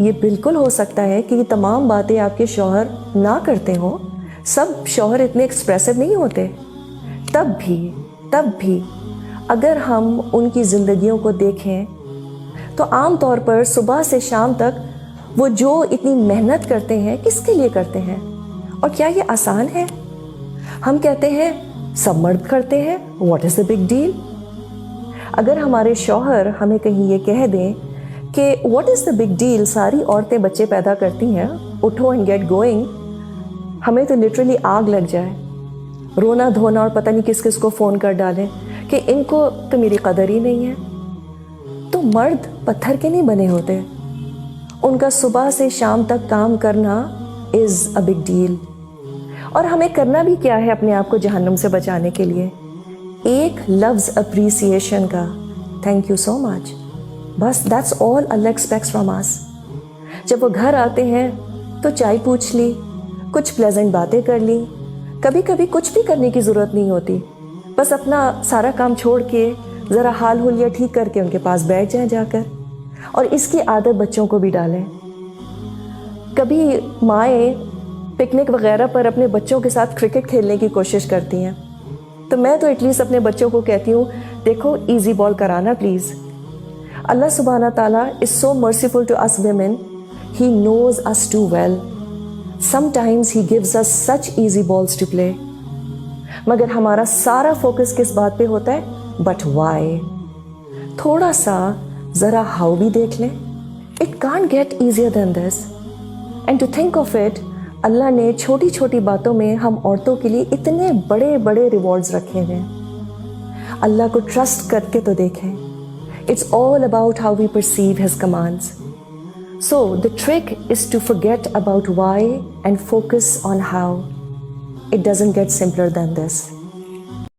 یہ بالکل ہو سکتا ہے کہ یہ تمام باتیں آپ کے شوہر نہ کرتے ہوں. سب شوہر اتنے ایکسپریسو نہیں ہوتے. تب بھی اگر ہم ان کی زندگیوں کو دیکھیں تو عام طور پر صبح سے شام تک وہ جو اتنی محنت کرتے ہیں کس کے لیے کرتے ہیں؟ اور کیا یہ آسان ہے؟ ہم کہتے ہیں سب مرد کرتے ہیں، what is the big deal? اگر ہمارے شوہر ہمیں کہیں یہ کہہ دیں کہ what is the big deal, ساری عورتیں بچے پیدا کرتی ہیں، اٹھو اینڈ گیٹ گوئنگ، ہمیں تو لٹرلی آگ لگ جائے، رونا دھونا اور پتہ نہیں کس کس کو فون کر ڈالیں کہ ان کو تو میری قدر ہی نہیں ہے. تو مرد پتھر کے نہیں بنے ہوتے، ان کا صبح سے شام تک کام کرنا از اے بگ ڈیل. اور ہمیں کرنا بھی کیا ہے اپنے آپ کو جہنم سے بچانے کے لیے؟ ایک لفظ اپریسیشن کا، تھینک یو سو مچ، بس that's all Allah expects from us. جب وہ گھر آتے ہیں تو چائے پوچھ لی، کچھ پلیزنٹ باتیں کر لی، کبھی کبھی کچھ بھی کرنے کی ضرورت نہیں ہوتی، بس اپنا سارا کام چھوڑ کے ذرا حال حلیہ ٹھیک کر کے ان کے پاس بیٹھ جائیں جا کر. اور اس کی عادت بچوں کو بھی ڈالیں. کبھی مائیں پکنک وغیرہ پر اپنے بچوں کے ساتھ کرکٹ کھیلنے کی کوشش کرتی ہیں، تو میں تو ایٹ لیسٹ اپنے بچوں کو کہتی ہوں دیکھو ایزی بال کرانا پلیز. اللہ سبحانہ تعالیٰ is so merciful to us women, he knows us too well. Some times he gives us such easy balls to play. مگر ہمارا سارا فوکس کس بات پہ ہوتا ہے؟ But why. تھوڑا سا ذرا ہاؤ بھی دیکھ لیں. It can't get easier than this. And to think of it, Allah نے چھوٹی چھوٹی باتوں میں ہم عورتوں کے لیے اتنے بڑے بڑے ریوارڈز رکھے ہیں. اللہ کو ٹرسٹ کر کے تو دیکھیں. It's all about how we perceive his commands. So the trick is to forget about why and focus on how. It doesn't get simpler than this.